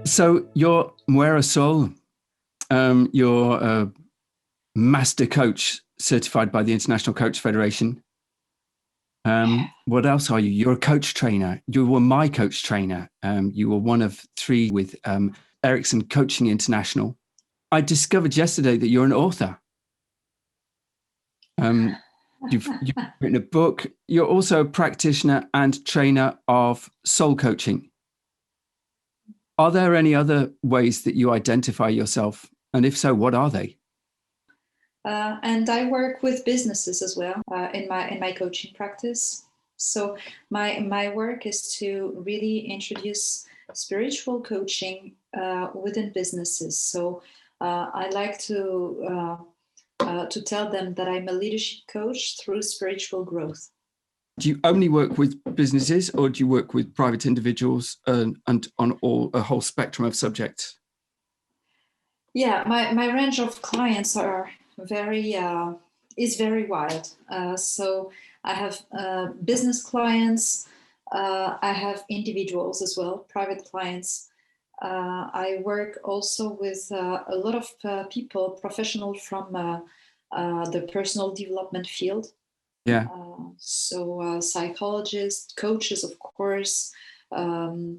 So you're Moëra Saule. You're a master coach certified by the International Coach Federation. What else are you? You're a coach trainer. You were my coach trainer. You were one of three with Ericsson Coaching International. I discovered yesterday that you're an author. You've written a book. You're also a practitioner and trainer of soul coaching. Are there any other ways that you identify yourself? And if so, what are they? And I work with businesses as well in my coaching practice. So my work is to really introduce spiritual coaching within businesses. So I like to tell them that I'm a leadership coach through spiritual growth. Do you only work with businesses, or do you work with private individuals and on a whole spectrum of subjects? Yeah, my range of clients is very wide. So I have business clients. I have individuals as well, private clients. I work also with a lot of people, professional from the personal development field. Yeah. So psychologists, coaches, of course, therapists,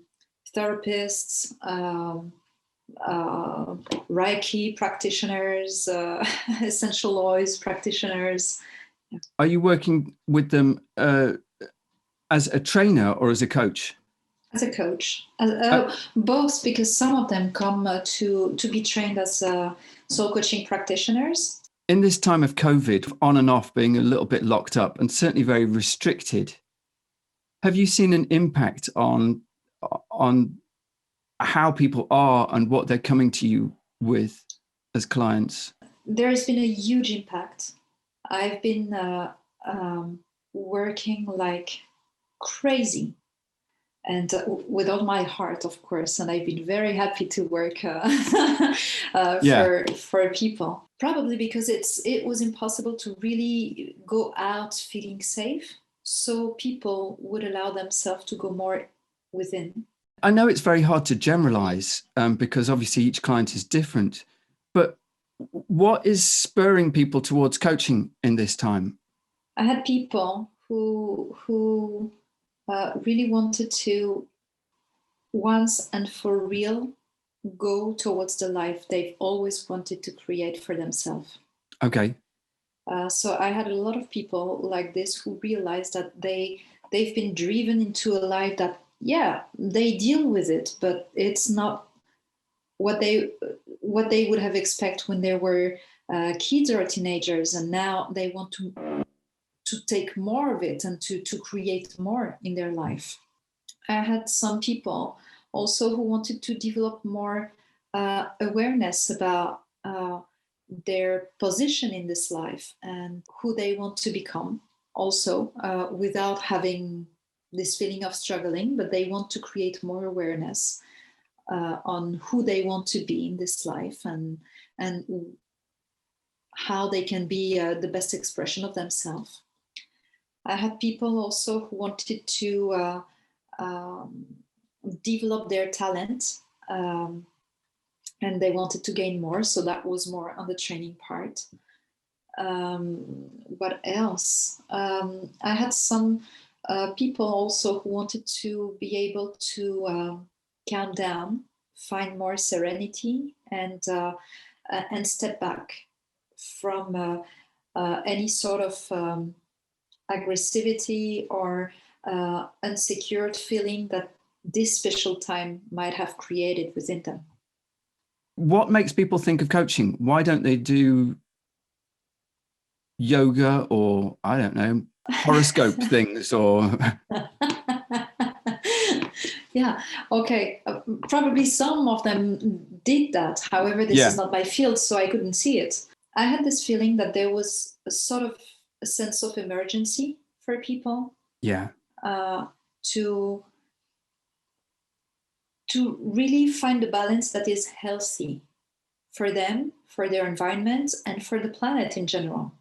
Reiki practitioners, essential oils practitioners. Are you working with them as a trainer or as a coach? As a coach, both, because some of them come to be trained as soul coaching practitioners. In this time of COVID, on and off being a little bit locked up and certainly very restricted, have you seen an impact on how people are and what they're coming to you with as clients? There's been a huge impact. I've been working like crazy, and with all my heart, of course. And I've been very happy to work for people. Probably because it was impossible to really go out feeling safe. So people would allow themselves to go more within. I know it's very hard to generalize because obviously each client is different, but what is spurring people towards coaching in this time? I had people who really wanted to once and for real go towards the life they've always wanted to create for themselves. Okay. So I had a lot of people like this who realized that they've been driven into a life that, yeah, they deal with it, but it's not what they would have expected when they were kids or teenagers, and now they want to take more of it and to create more in their life. I had some people also who wanted to develop more awareness about their position in this life and who they want to become, also without having this feeling of struggling, but they want to create more awareness on who they want to be in this life and how they can be the best expression of themselves. I had people also who wanted to develop their talent, and they wanted to gain more, so that was more on the training part. What else? I had some people also who wanted to be able to calm down, find more serenity, and step back from any sort of aggressivity or unsecured feeling that this special time might have created within them. What makes people think of coaching? Why don't they do yoga or, I don't know, horoscope things or... Yeah, okay. Probably some of them did that. However, this is not my field, so I couldn't see it. I had this feeling that there was a sort of a sense of emergency for people. Yeah. To really find a balance that is healthy for them, for their environment, and for the planet in general.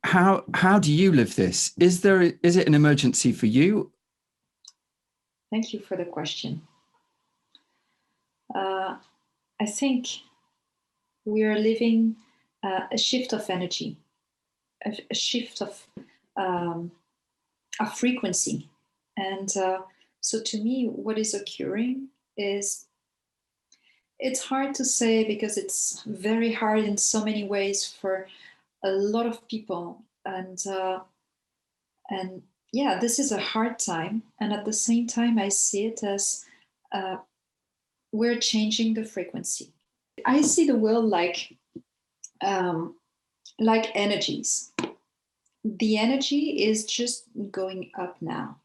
How do you live this? Is it an emergency for you? Thank you for the question. I think we are living a shift of energy, a shift of frequency. And so to me, what is occurring is, it's hard to say because it's very hard in so many ways for a lot of people. And yeah, this is a hard time. And at the same time, I see it as we're changing the frequency. I see the world like energies. The energy is just going up now.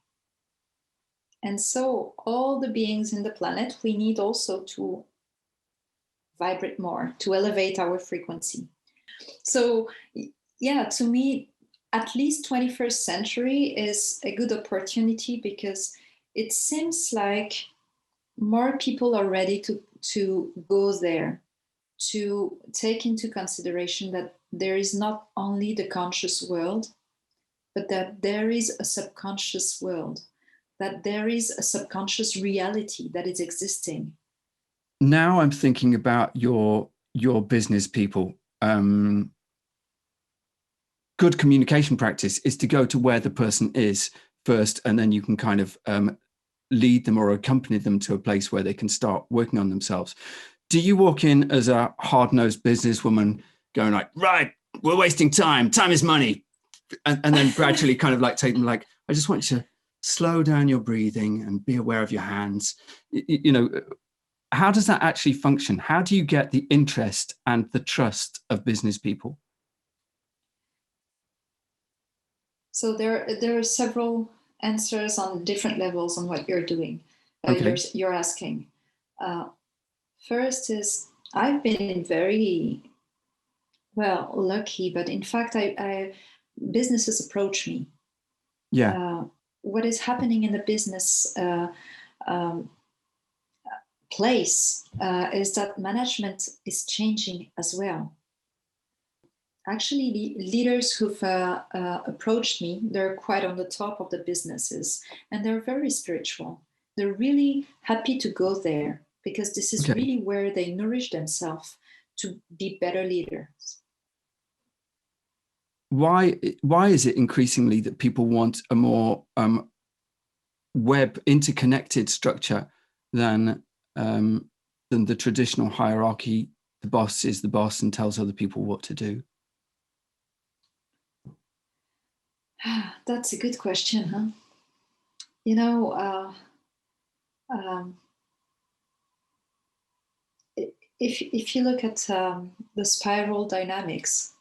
And so all the beings in the planet, we need also to vibrate more, to elevate our frequency. So yeah, to me, at least 21st century is a good opportunity, because it seems like more people are ready to go there, to take into consideration that there is not only the conscious world, but that there is a subconscious world, that there is a subconscious reality that is existing. Now I'm thinking about your business people. Good communication practice is to go to where the person is first, and then you can kind of lead them or accompany them to a place where they can start working on themselves. Do you walk in as a hard-nosed businesswoman going like, right, we're wasting time is money, and then gradually kind of like take them like, I just want you to slow down your breathing and be aware of your hands? You know, how does that actually function? How do you get the interest and the trust of business people? So there are several answers on different levels on what you're doing. Okay. You're asking. First is, I've been very lucky, but in fact, I businesses approach me. Yeah. What is happening in the business place is that management is changing as well. Actually, the leaders who've approached me, they're quite on the top of the businesses, and they're very spiritual. They're really happy to go there, because this is really where they nourish themselves to be better leaders. Why is it increasingly that people want a more web interconnected structure than the traditional hierarchy? The boss is the boss and tells other people what to do. That's a good question, huh? You know, if you look at the spiral dynamics,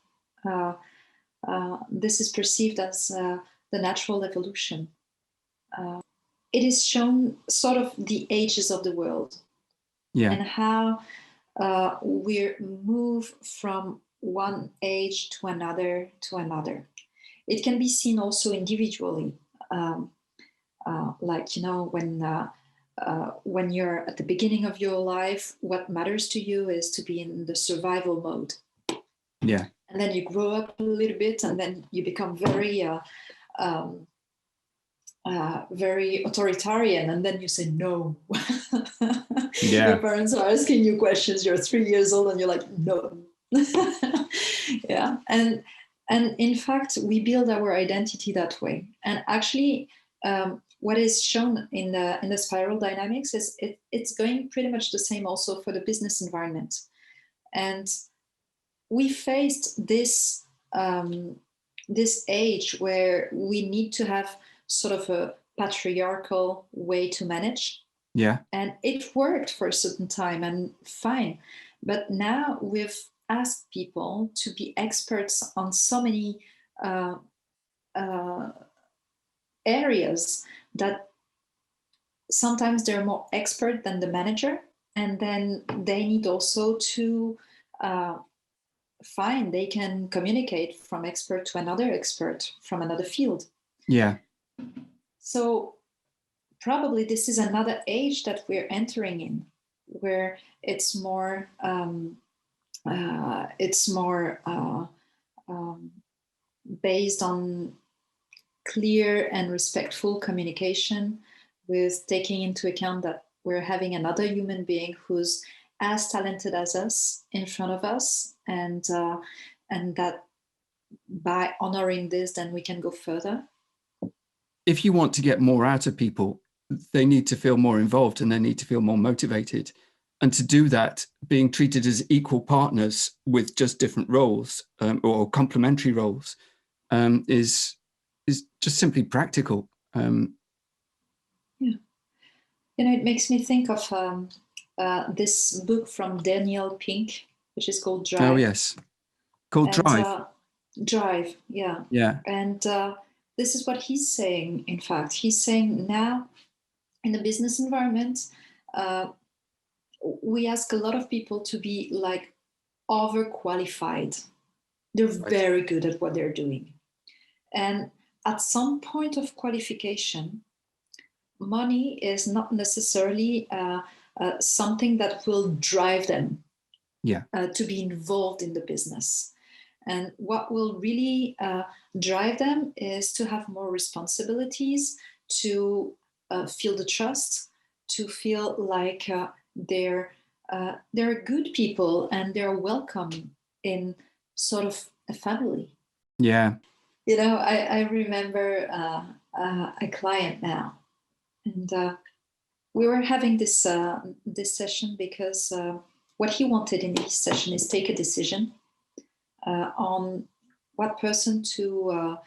this is perceived as the natural evolution. It is shown sort of the ages of the world, and how we move from one age to another to another. It can be seen also individually, like, you know, when you're at the beginning of your life, what matters to you is to be in the survival mode. Yeah. And then you grow up a little bit, and then you become very authoritarian, and then you say no. Your parents are asking you questions, you're 3 years old, and you're like, no. Yeah. And in fact, we build our identity that way. And actually, what is shown in the spiral dynamics is it's going pretty much the same also for the business environment. And we faced this age where we need to have sort of a patriarchal way to manage. Yeah. And it worked for a certain time, and fine. But now we've asked people to be experts on so many areas that sometimes they're more expert than the manager. And then they need also to fine, they can communicate from expert to another expert from another field. Yeah. So probably this is another age that we're entering in, where it's more It's more based on clear and respectful communication, with taking into account that we're having another human being who's as talented as us in front of us, and that by honoring this, then we can go further. If you want to get more out of people, they need to feel more involved and they need to feel more motivated. And to do that, being treated as equal partners with just different roles, or complementary roles, is just simply practical. Yeah, it makes me think of this book from Daniel Pink, which is called Drive. Oh yes, called and, Drive. Drive, yeah. Yeah. And this is what he's saying. In fact, he's saying now in the business environment, we ask a lot of people to be like overqualified. They're very good at what they're doing. And at some point of qualification, money is not necessarily something that will drive them to be involved in the business. And what will really drive them is to have more responsibilities, to feel the trust, to feel like they're good people and they're welcome in sort of a family. Yeah. I remember a client now, and we were having this session because what he wanted in this session is take a decision on what person to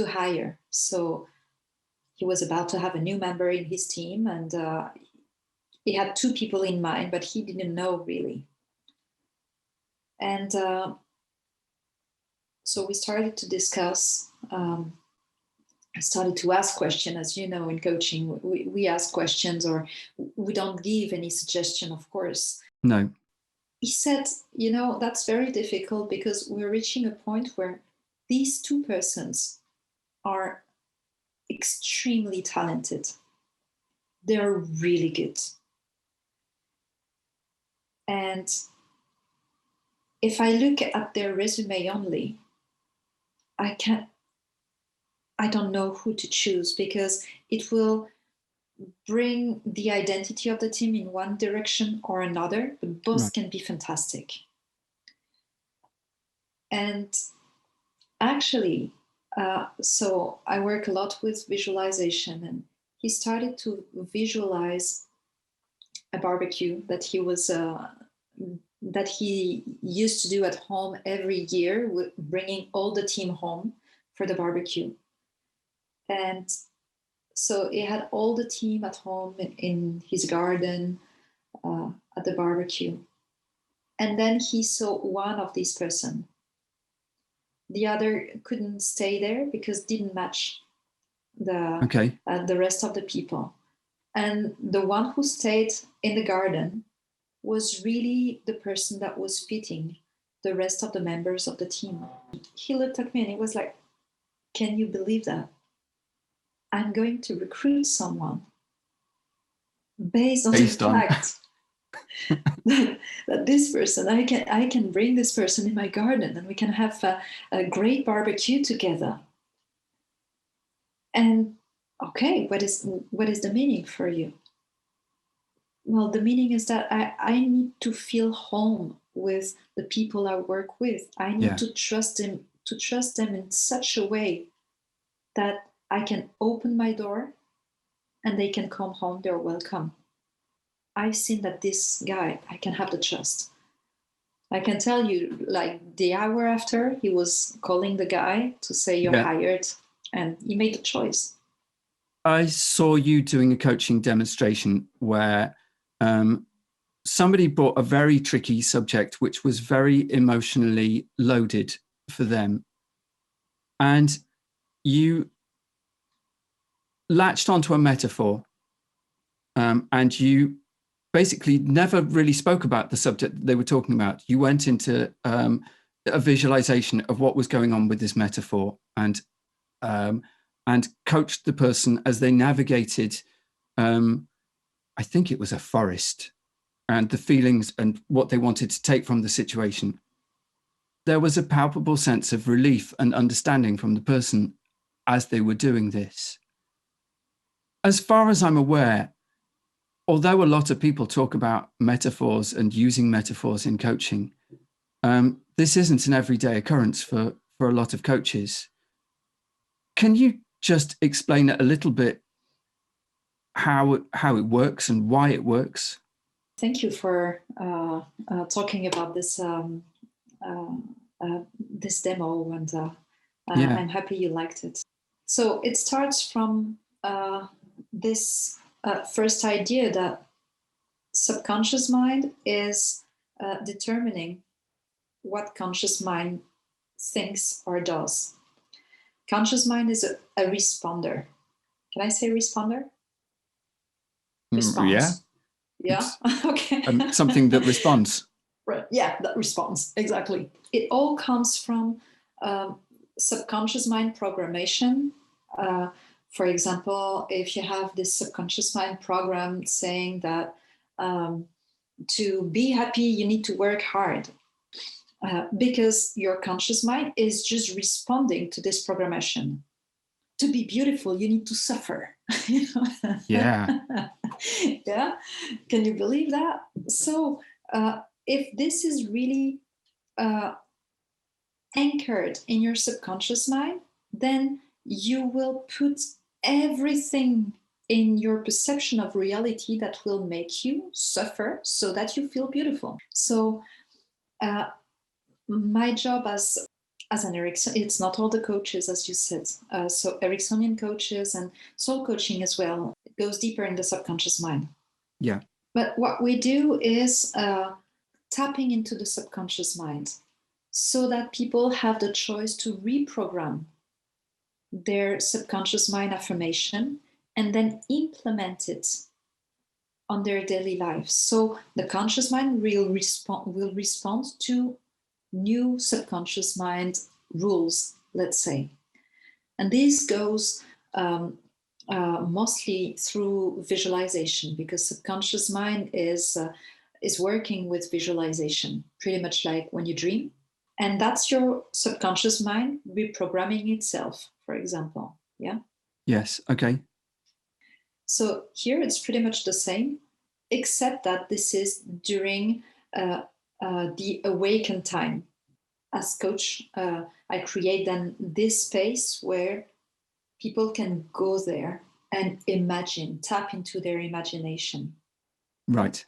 hire. So he was about to have a new member in his team, and he had 2 people in mind, but he didn't know really. And so we started to discuss. I started to ask questions. As you know, in coaching, we ask questions, or we don't give any suggestion, of course. No. He said, that's very difficult because we're reaching a point where these 2 persons are extremely talented. They're really good. And if I look at their resume only, I don't know who to choose, because it will bring the identity of the team in one direction or another, but both can be fantastic. And actually, so I work a lot with visualization, and he started to visualize a barbecue that he used to do at home every year, bringing all the team home for the barbecue. And so he had all the team at home in his garden at the barbecue. And then he saw one of these person. The other couldn't stay there because didn't match the rest of the people. And the one who stayed in the garden was really the person that was fitting the rest of the members of the team. He looked at me and he was like, "Can you believe that? I'm going to recruit someone based on the fact that this person, I can bring this person in my garden and we can have a great barbecue together." And okay, what is the meaning for you? Well, the meaning is that I need to feel home with the people I work with. I need to trust them in such a way that I can open my door and they can come home, they're welcome. I've seen that this guy, I can have the trust. I can tell you, like the hour after, he was calling the guy to say you're hired, and he made the choice. I saw you doing a coaching demonstration where somebody brought a very tricky subject, which was very emotionally loaded for them. And you latched onto a metaphor, and you basically never really spoke about the subject that they were talking about. You went into a visualization of what was going on with this metaphor, and coached the person as they navigated, I think it was a forest, and the feelings and what they wanted to take from the situation, there was a palpable sense of relief and understanding from the person as they were doing this. As far as I'm aware, although a lot of people talk about metaphors and using metaphors in coaching, this isn't an everyday occurrence for a lot of coaches. Can you just explain a little bit how it works and why it works? Thank you for talking about this this demo, and Yeah. I'm happy you liked it. So it starts from this first idea that subconscious mind is determining what conscious mind thinks or does. Conscious mind is a responder. Can I say responder? Response. Yeah. Okay. Something that responds. Right. Yeah, that responds. Exactly. It all comes from subconscious mind programmation. For example, if you have this subconscious mind program saying that to be happy, you need to work hard. Because your conscious mind is just responding to this programmation. To be beautiful, you need to suffer. Yeah. Yeah. Can you believe that? So if this is really anchored in your subconscious mind, then you will put everything in your perception of reality that will make you suffer so that you feel beautiful. So my job as an Erickson, it's not all the coaches, as you said. So Ericksonian coaches and soul coaching as well, it goes deeper in the subconscious mind. Yeah. But what we do is tapping into the subconscious mind so that people have the choice to reprogram their subconscious mind affirmation and then implement it on their daily life. So the conscious mind will respond to new subconscious mind rules, let's say. And this goes mostly through visualization, because subconscious mind is working with visualization, pretty much like when you dream. And that's your subconscious mind reprogramming itself, for example. Yeah. Yes. Okay. So here it's pretty much the same, except that this is during the awakened time. As coach, I create then this space where people can go there and imagine, tap into their imagination. Right.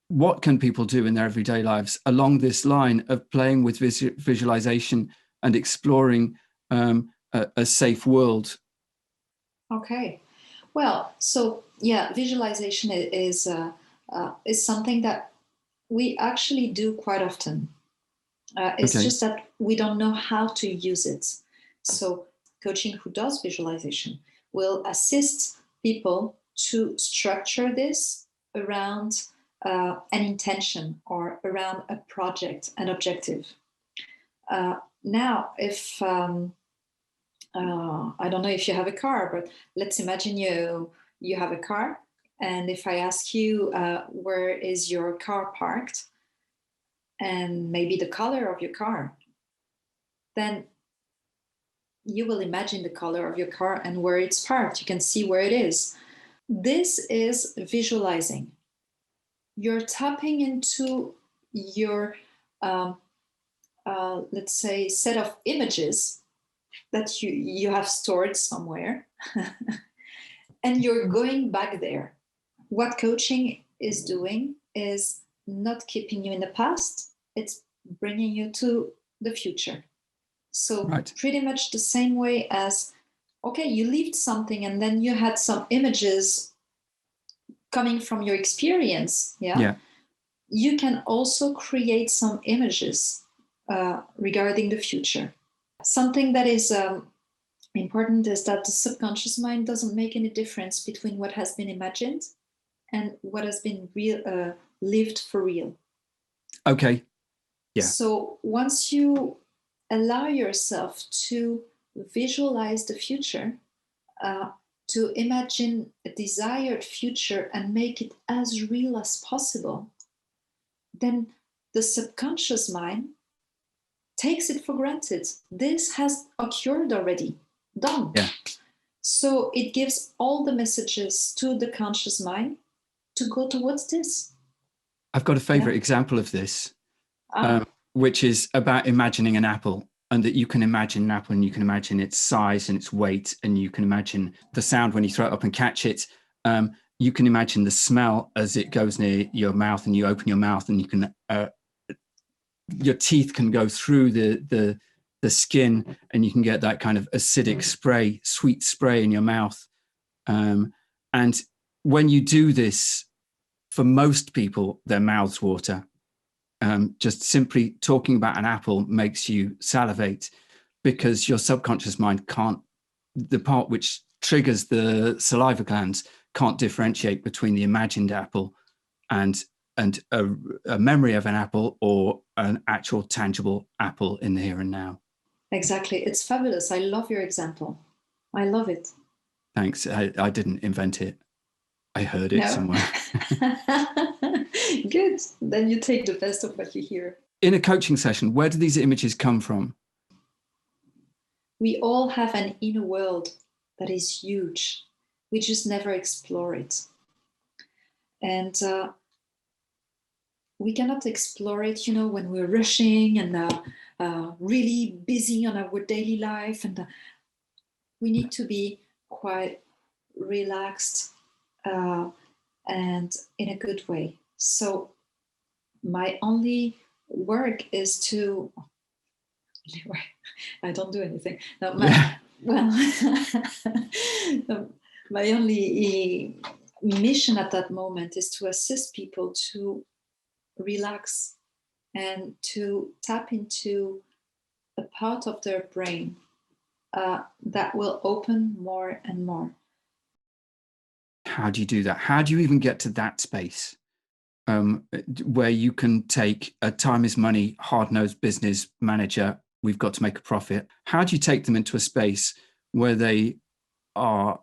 What can people do in their everyday lives along this line of playing with visualization and exploring a safe world? Okay. Well, so yeah, visualization is something that we actually do quite often. It's Okay. just that we don't know how to use it. So coaching who does visualization will assist people to structure this around an intention or around a project, an objective. Now, if I don't know if you have a car, but let's imagine you have a car, and if I ask you where is your car parked, and maybe the color of your car, then you will imagine the color of your car and where it's parked. You can see where it is. This is visualizing. You're tapping into your, let's say, set of images that you have stored somewhere, and you're going back there. What coaching is doing is not keeping you in the past, it's bringing you to the future. So Right. pretty much the same way as, okay, you lived something and then you had some images coming from your experience. Yeah. You can also create some images regarding the future. Something that is important is that the subconscious mind doesn't make any difference between what has been imagined and what has been lived for real. Okay. Yeah. So once you allow yourself to visualize the future, to imagine a desired future and make it as real as possible, then the subconscious mind takes it for granted. This has occurred already, done. Yeah. So it gives all the messages to the conscious mind to go towards this. I've got a favorite example of this, Ah, which is about imagining an apple, and that you can imagine an apple and you can imagine its size and its weight, and you can imagine the sound when you throw it up and catch it. You can imagine the smell as it goes near your mouth and you open your mouth, and you can your teeth can go through the skin, and you can get that kind of acidic spray, sweet spray in your mouth. And when you do this, for most people, their mouths water. Just simply talking about an apple makes you salivate, because your subconscious mind can't, the part which triggers the saliva glands can't differentiate between the imagined apple and a memory of an apple or an actual tangible apple in the here and now. exactly. It's fabulous. I love your example. I love it. Thanks. I didn't invent it. I heard it No? somewhere. Good. Then you take the best of what you hear. In a coaching session, where do these images come from? We all have an inner world that is huge. We just never explore it. And we cannot explore it, when we're rushing and really busy on our daily life. And we need to be quite relaxed and in a good way. So my only work is to, I don't do anything. No, well, my only mission at that moment is to assist people to relax and to tap into a part of their brain that will open more and more. How do you do that? How do you even get to that space where you can take a time is money, hard-nosed business manager, we've got to make a profit? How do you take them into a space where they are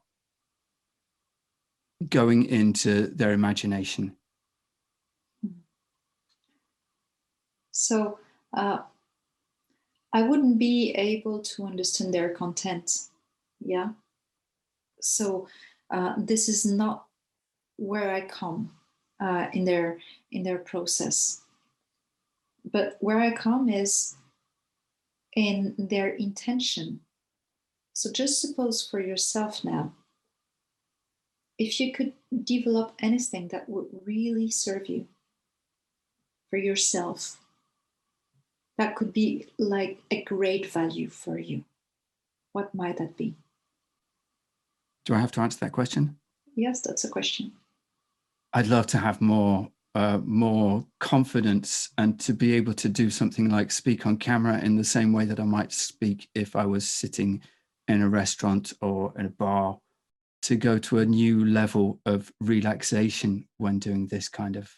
going into their imagination? So I wouldn't be able to understand their content. Yeah. So this is not where I come in their process. But where I come is in their intention. So just suppose for yourself now, if you could develop anything that would really serve you for yourself, that could be like a great value for you, what might that be? Do I have to answer that question? Yes, that's a question. I'd love to have more confidence and to be able to do something like speak on camera in the same way that I might speak if I was sitting in a restaurant or in a bar, to go to a new level of relaxation when doing this kind of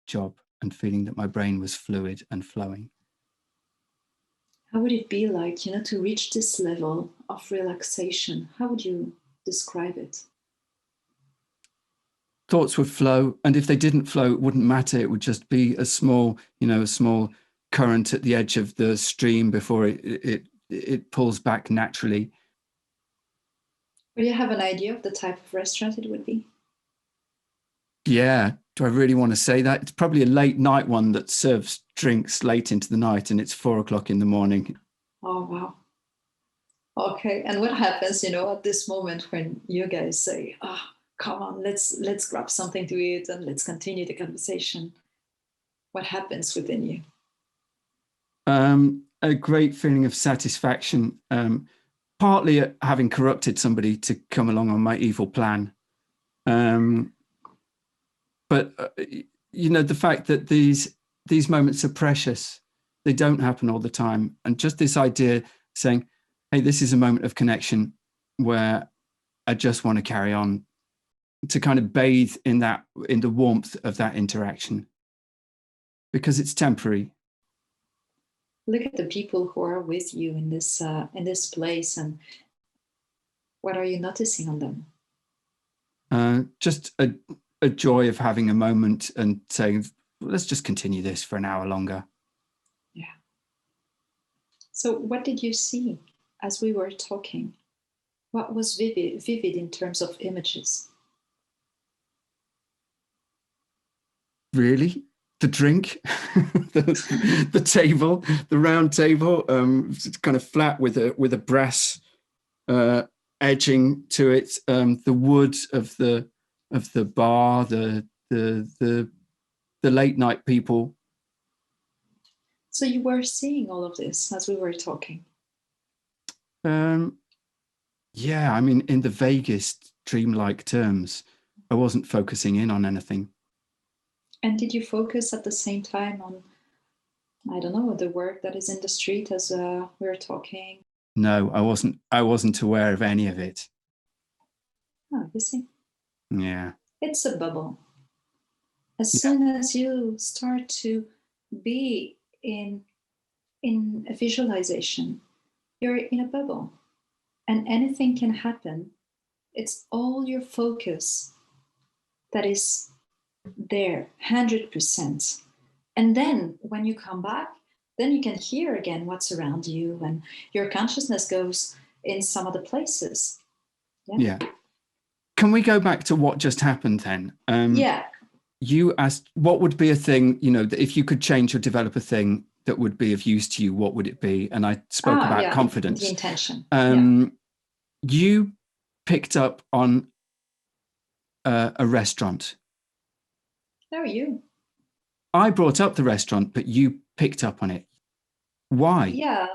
job and feeling that my brain was fluid and flowing. How would it be like, to reach this level of relaxation? How would you describe it? Thoughts would flow, and if they didn't flow, it wouldn't matter. It would just be a small current at the edge of the stream before it pulls back naturally. Do you have an idea of the type of restaurant it would be? Yeah. Do I really want to say that? It's probably a late night one that serves drinks late into the night, and it's 4 o'clock in the morning. Oh, wow. Okay. And what happens, at this moment when you guys say, come on, let's grab something to eat and let's continue the conversation? What happens within you? A great feeling of satisfaction, partly at having corrupted somebody to come along on my evil plan. But the fact that these moments are precious, they don't happen all the time. And just this idea saying, hey, this is a moment of connection where I just want to carry on, to kind of bathe in the warmth of that interaction, because it's temporary. Look at the people who are with you in this place, and What are you noticing on them? Just a joy of having a moment and saying, let's just continue this for an hour longer. Yeah. So what did you see as we were talking? What was vivid in terms of images? Really? The drink, the table, the round table, it's kind of flat with a brass edging to it. The wood of the bar, the late night people. So you were seeing all of this as we were talking. Yeah, I mean, in the vaguest dreamlike terms, I wasn't focusing in on anything. And did you focus at the same time on, I don't know, the work that is in the street as we were talking? No, I wasn't. I wasn't aware of any of it. Oh, you see, Yeah. it's a bubble. As Yeah. soon as you start to be in a visualization, you're in a bubble, and anything can happen. It's all your focus that is there 100%. And then when you come back, then you can hear again what's around you, and your consciousness goes in some other places. Yeah. Can we go back to what just happened then? Yeah. You asked what would be a thing, that if you could change or develop a thing that would be of use to you, what would it be? And I spoke about confidence. The intention. You picked up on a restaurant. How are you? I brought up the restaurant, but you picked up on it. Why? Yeah,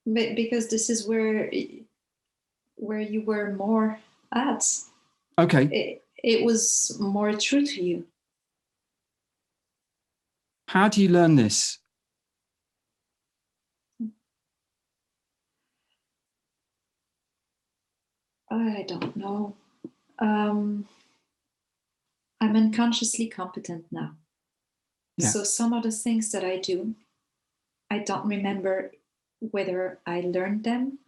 because this is where you were more at. Okay. It was more true to you. How do you learn this? I don't know. I'm unconsciously competent now. Yeah. So some of the things that I do, I don't remember whether I learned them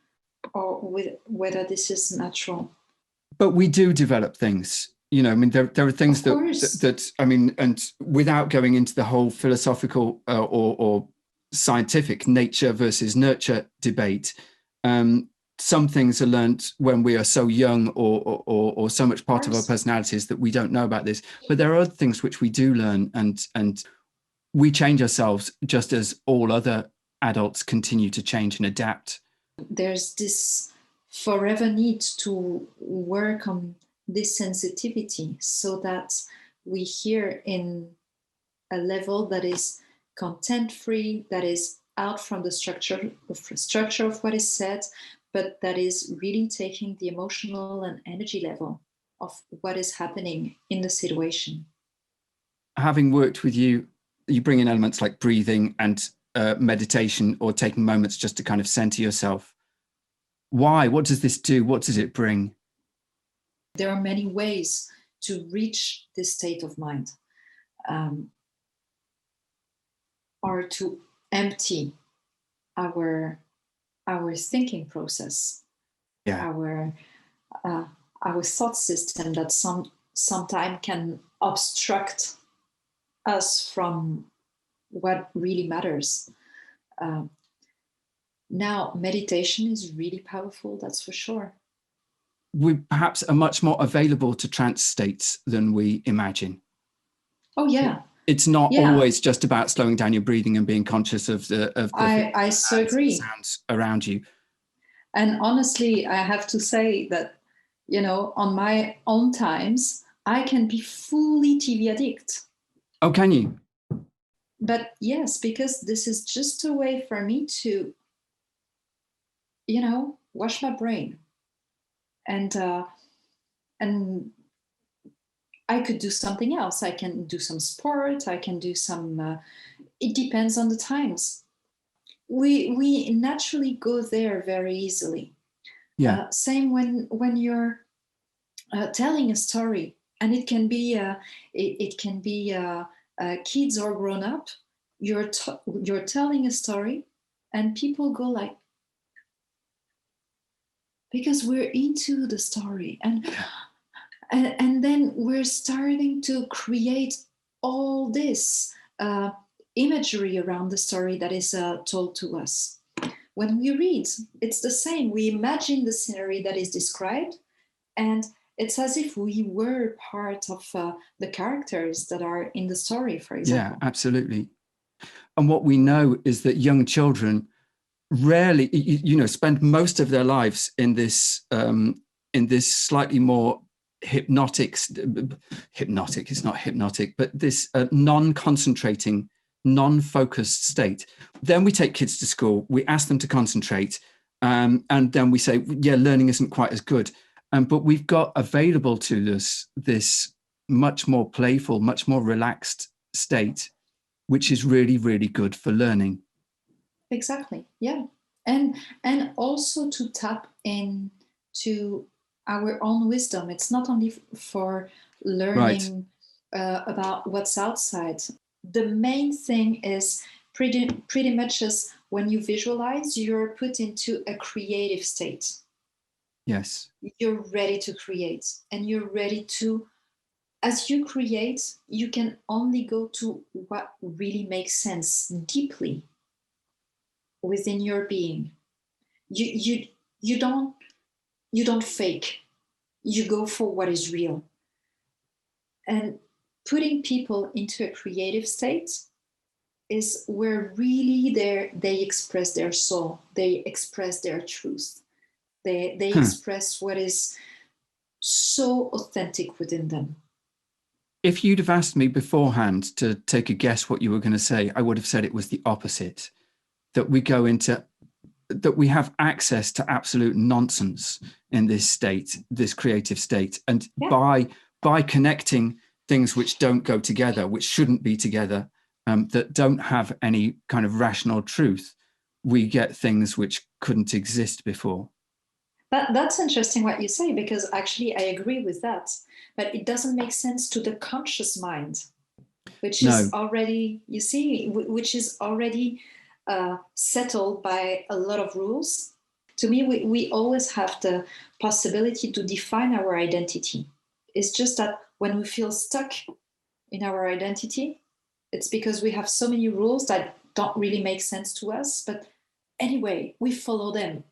or whether this is natural. But we do develop things. I mean, there are things that I mean, and without going into the whole philosophical or scientific nature versus nurture debate, some things are learnt when we are so young or so much part of our personalities that we don't know about this. But there are other things which we do learn, and we change ourselves just as all other adults continue to change and adapt. There's this forever need to work on this sensitivity so that we hear in a level that is content-free, that is out from the structure of what is said, but that is really taking the emotional and energy level of what is happening in the situation. Having worked with you, you bring in elements like breathing and meditation, or taking moments just to kind of center yourself. Why? What does this do? What does it bring? There are many ways to reach this state of mind, or to empty our thinking process, our thought system that sometimes can obstruct us from what really matters. Now, meditation is really powerful, that's for sure. We perhaps are much more available to trance states than we imagine. Oh, yeah. It's not always just about slowing down your breathing and being conscious of the I so agree. Sounds around you. And honestly, I have to say that, on my own times, I can be fully TV addict. Oh, can you? But yes, because this is just a way for me to, wash my brain. And I could do something else. I can do some sport. I can do some, it depends on the times. We naturally go there very easily. Yeah. Same when you're telling a story, and it can be kids or grown up. You're telling a story, and people go like, because we're into the story, Yeah. and then we're starting to create all this imagery around the story that is told to us. When we read, it's the same. We imagine the scenery that is described, and it's as if we were part of the characters that are in the story, for Yeah, example. absolutely. And what we know is that young children rarely, spend most of their lives in this slightly more hypnotic, it's not hypnotic, but this non-concentrating, non-focused state. Then we take kids to school, we ask them to concentrate, and then we say, yeah, learning isn't quite as good. But we've got available to us this much more playful, much more relaxed state, which is really, really good for learning. Exactly. Yeah. And also to tap into our own wisdom. It's not only for Right. learning about what's outside. The main thing is pretty much as when you visualize, you're put into a creative state. Yes. You're ready to create, and you're ready to, as you create, you can only go to what really makes sense deeply within your being. You you you don't you don't fake. You go for what is real. And putting people into a creative state is where really they express their soul, they express their truth, they Huh. express what is so authentic within them. If you'd have asked me beforehand to take a guess what you were going to say, I would have said it was the opposite. That we go into that we have access to absolute nonsense in this state, this creative state, and Yeah. by connecting things which don't go together, which shouldn't be together, that don't have any kind of rational truth, we get things which couldn't exist before. That's interesting what you say, because actually I agree with that. But it doesn't make sense to the conscious mind, which is No. already, you see, which is already settled by a lot of rules. To me, we always have the possibility to define our identity. It's just that when we feel stuck in our identity, it's because we have so many rules that don't really make sense to us. But anyway, we follow them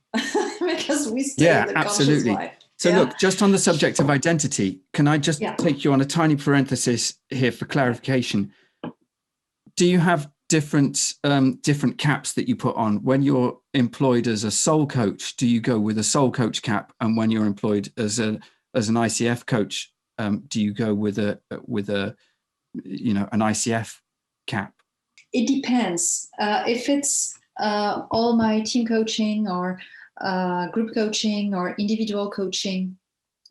because we stay in Yeah, the conscious absolutely. life. So Yeah. look, just on the subject of identity, can I just Yeah. take you on a tiny parenthesis here for clarification? Do you have different caps that you put on when you're employed as a soul coach? Do you go with a soul coach cap, and when you're employed as an ICF coach, do you go with a an ICF cap? It depends. If it's all my team coaching or group coaching or individual coaching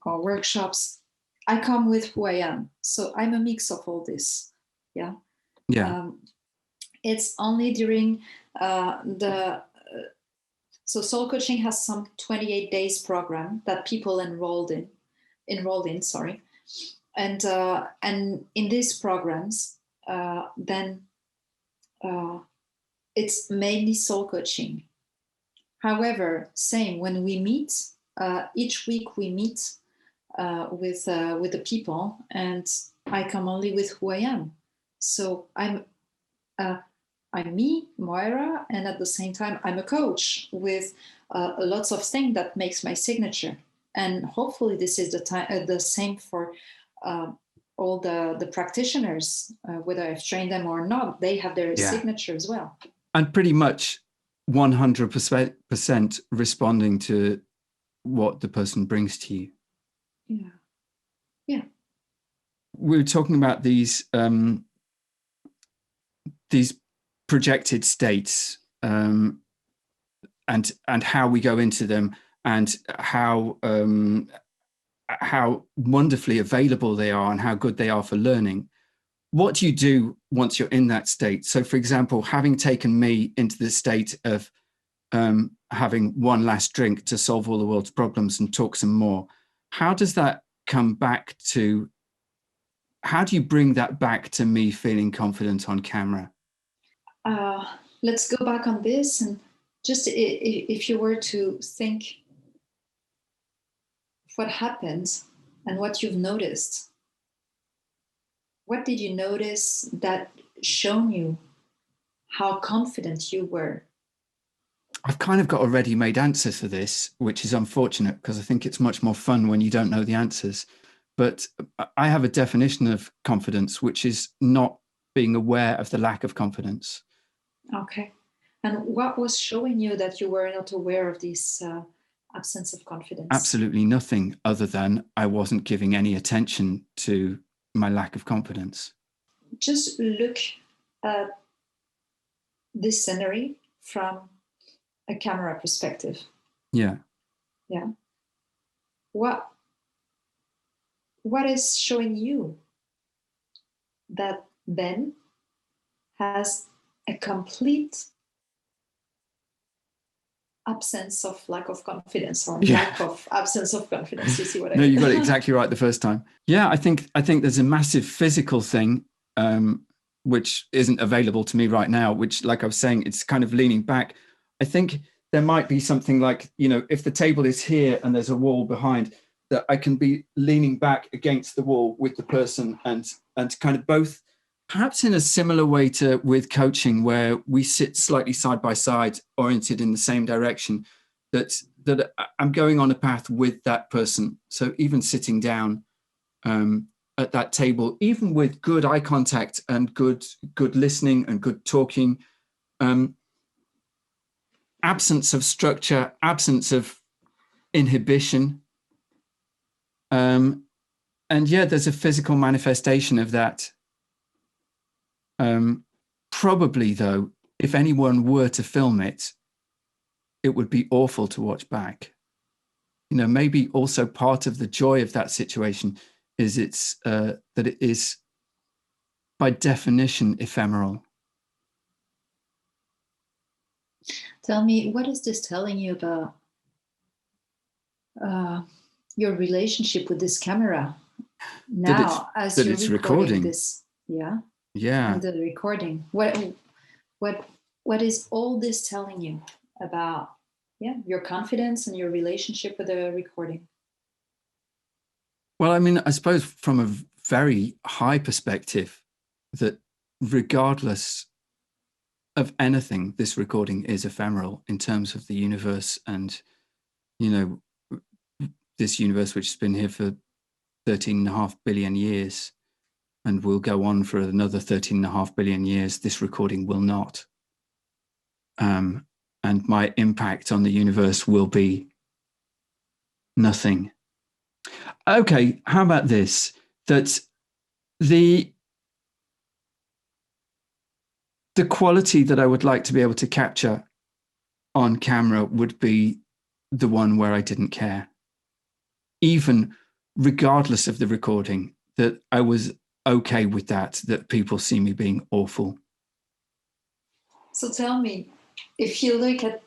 or workshops, I come with who I am. So I'm a mix of all this. Yeah. Yeah, Um, it's only during the so soul coaching has some 28 days program that people enrolled in, sorry. And in these programs, then uh, it's mainly soul coaching. However, same when we meet, each week we meet with the people, and I come only with who I am. So uh, I'm me, Moira, and at the same time I'm a coach with lots of things that makes my signature. And hopefully this is the same for uh, all the practitioners, whether I've trained them or not. They have their yeah, signature as well. and pretty much 100% responding to what the person brings to you. Yeah, yeah. We were talking about these projected states, and how we go into them, and how wonderfully available they are and how good they are for learning. What do you do once you're in that state? So, for example, having taken me into the state of having one last drink to solve all the world's problems and talk some more, how does that come back to? How do you bring that back to me feeling confident on camera? uh, let's go back on this, and just if you were to think what happened and what you've noticed. What did you notice that shown you how confident you were? I've kind of got a ready-made answer for this, which is unfortunate because I think it's much more fun when you don't know the answers. But I have a definition of confidence, which is not being aware of the lack of confidence. Okay. And what was showing you that you were not aware of this absence of confidence? Absolutely nothing other than I wasn't giving any attention to my lack of confidence. Just look at this scenery from a camera perspective. Yeah. Yeah. What is showing you that Ben has a complete absence of lack of confidence, or lack of absence of confidence? You see what I mean? No, you got it exactly right the first time. Yeah, I think there's a massive physical thing which isn't available to me right now, which, like I was saying, it's kind of leaning back. I think there might be something like, if the table is here and there's a wall behind, that I can be leaning back against the wall with the person and kind of both, perhaps in a similar way to with coaching, where we sit slightly side by side, oriented in the same direction, that I'm going on a path with that person. So even sitting down at that table, even with good eye contact and good listening and good talking, absence of structure, absence of inhibition. And yeah, there's a physical manifestation of that. Probably, though, if anyone were to film it, it would be awful to watch back. Maybe also part of the joy of that situation is that it is, by definition, ephemeral. Tell me, what is this telling you about your relationship with this camera now, as that you're it's recording this? Yeah. Yeah. And the recording. What is all this telling you about your confidence and your relationship with the recording? Well, I mean, I suppose from a very high perspective, that regardless of anything, this recording is ephemeral in terms of the universe, and this universe which has been here for 13.5 billion years and will go on for another 13.5 billion years. This recording will not. And my impact on the universe will be nothing. Okay, how about this? That the quality that I would like to be able to capture on camera would be the one where I didn't care. Even regardless of the recording, that I was okay with that people see me being awful. So tell me, if you look at,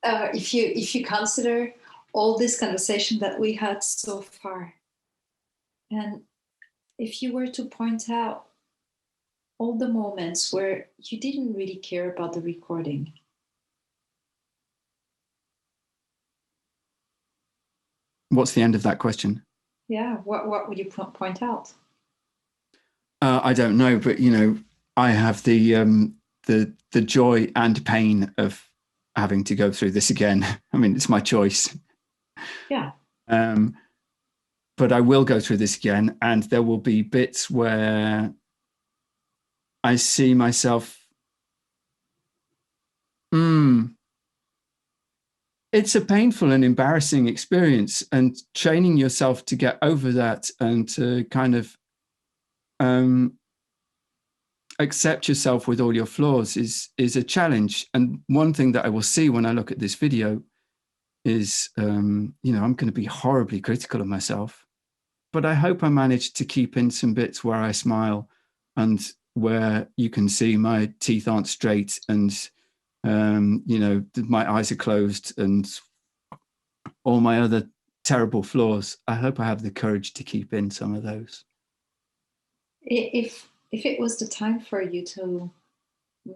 if you consider all this conversation that we had so far, and if you were to point out all the moments where you didn't really care about the recording, What's the end of that question? yeah, what would you point out? I don't know, but I have the joy and pain of having to go through this again. I mean, it's my choice. Yeah. But I will go through this again, and there will be bits where I see myself. It's a painful and embarrassing experience, and training yourself to get over that and to kind of accept yourself with all your flaws is a challenge. And one thing that I will see when I look at this video is, I'm going to be horribly critical of myself, but I hope I managed to keep in some bits where I smile and where you can see my teeth aren't straight and, my eyes are closed and all my other terrible flaws. I hope I have the courage to keep in some of those. If it was the time for you to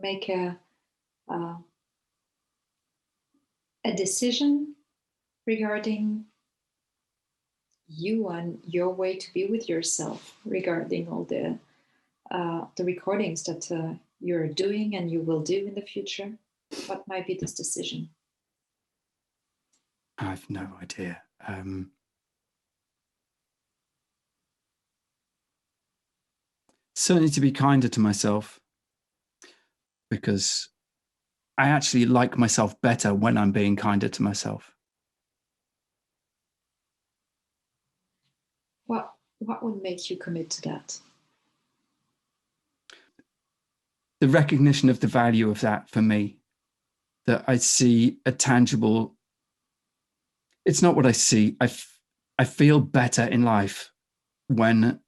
make a decision regarding you and your way to be with yourself regarding all the recordings that you're doing and you will do in the future? What might be this decision? I have no idea. Certainly to be kinder to myself, because I actually like myself better when I'm being kinder to myself. What would make you commit to that? The recognition of the value of that for me, that I see a tangible, it's not what I see. I feel better in life when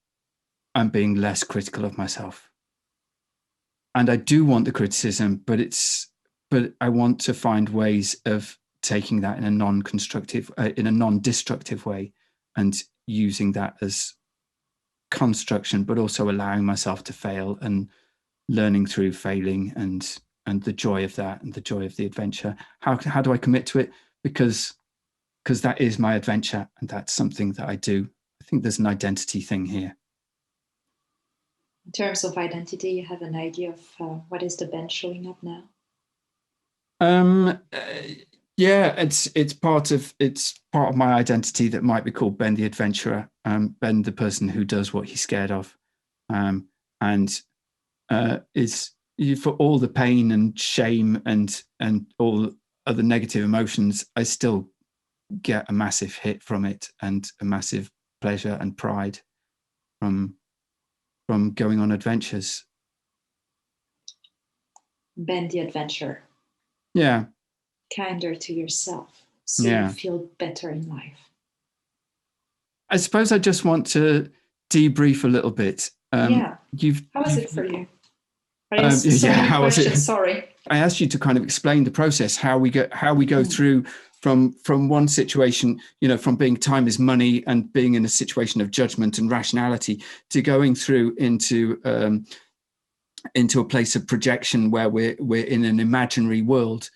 I'm being less critical of myself. And I do want the criticism, but I want to find ways of taking that in a non-constructive, in a non-destructive way, and using that as construction, but also allowing myself to fail and learning through failing, and the joy of that, and the joy of the adventure. How do I commit to it? Because that is my adventure, and that's something that I do. I think there's an identity thing here. In terms of identity, you have an idea of what is the Ben showing up now? Yeah, it's part of my identity that might be called Ben the adventurer, Ben the person who does what he's scared of, and is for all the pain and shame and all other negative emotions, I still get a massive hit from it, and a massive pleasure and pride from going on adventures. Ben the adventurer. Yeah. Kinder to yourself, so Yeah. you feel better in life. I suppose I just want to debrief a little bit. Yeah. How was it for you? So many how was questions. it? Sorry. I asked you to kind of explain the process, how we go through from one situation, from being time is money and being in a situation of judgment and rationality, to going through into a place of projection where we're in an imaginary world,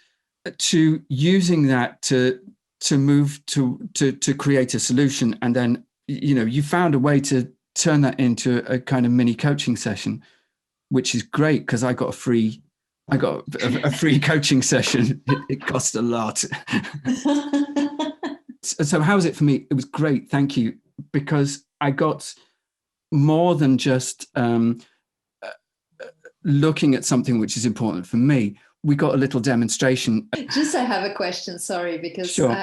to using that to move to create a solution. And then, you found a way to turn that into a kind of mini coaching session, which is great, because I got a free coaching session. It cost a lot. So how was it for me? It was great. Thank you. Because I got more than just looking at something which is important for me. We got a little demonstration. Just, I have a question. Sorry, because sure.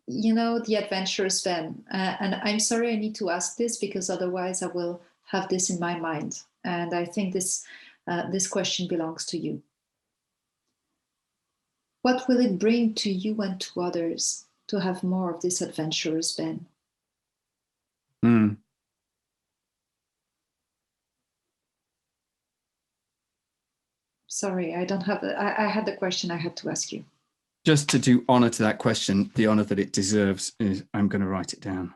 The adventurous Ben, and I'm sorry I need to ask this, because otherwise I will have this in my mind, and I think this question belongs to you. What will it bring to you and to others to have more of this adventurous Ben? Sorry, I don't have. I had the question I had to ask you. Just to do honor to that question, the honor that it deserves, is I'm going to write it down.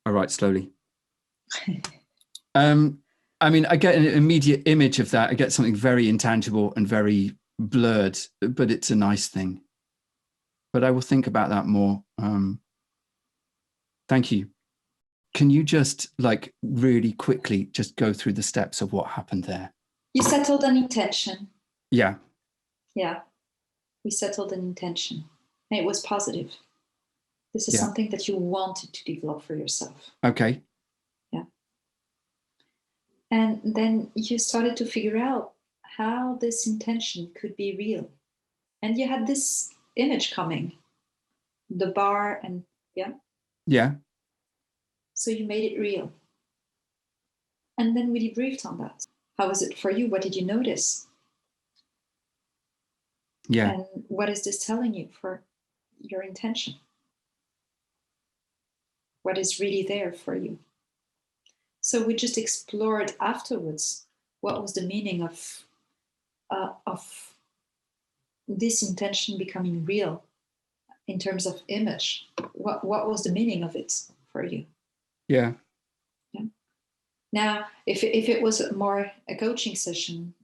I write slowly. I get an immediate image of that. I get something very intangible and very blurred, but it's a nice thing. But I will think about that more. Thank you. Can you just really quickly just go through the steps of what happened there? You settled an intention. Yeah. Yeah. We settled an intention. And it was positive. This is something that you wanted to develop for yourself. Okay. Yeah. And then you started to figure out how this intention could be real. And you had this image coming, the bar, and Yeah. So you made it real. And then we debriefed on that. How was it for you? What did you notice? Yeah. And what is this telling you for your intention? What is really there for you? So we just explored afterwards what was the meaning of this intention becoming real in terms of image. What was the meaning of it for you? Yeah. Now, if it was more a coaching session,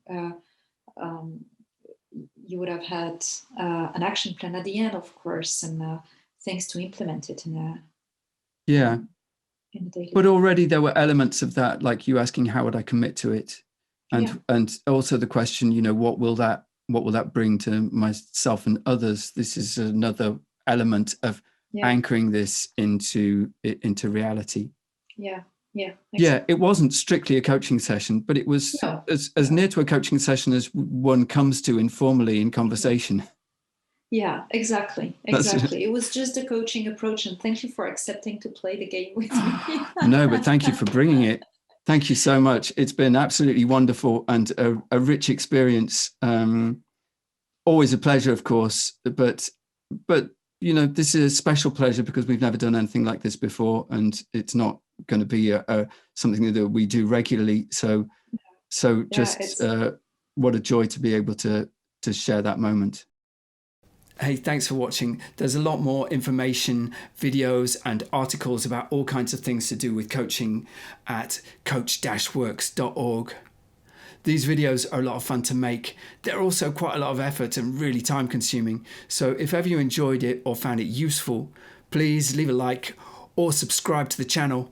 you would have had an action plan at the end, of course, and things to implement it in a daily. But already there were elements of that, like you asking, how would I commit to it? And also the question, what will that bring to myself and others? This is another element of anchoring this into reality. Exactly. It wasn't strictly a coaching session, but it was as near to a coaching session as one comes to informally in conversation. Yeah, exactly. It was just a coaching approach, and thank you for accepting to play the game with me. No, but thank you for bringing it. Thank you so much. It's been absolutely wonderful and a rich experience. Always a pleasure, of course, but this is a special pleasure because we've never done anything like this before, and it's not going to be something that we do regularly. So what a joy to be able to share that moment. Hey, thanks for watching. There's a lot more information, videos and articles about all kinds of things to do with coaching at coach-works.org. These videos are a lot of fun to make. They're also quite a lot of effort and really time consuming. So if ever you enjoyed it or found it useful, please leave a like or subscribe to the channel.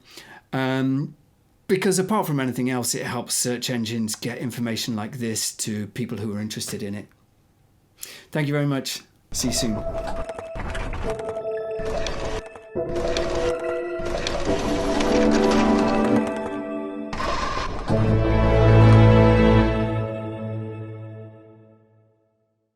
Because apart from anything else, it helps search engines get information like this to people who are interested in it. Thank you very much. See you soon.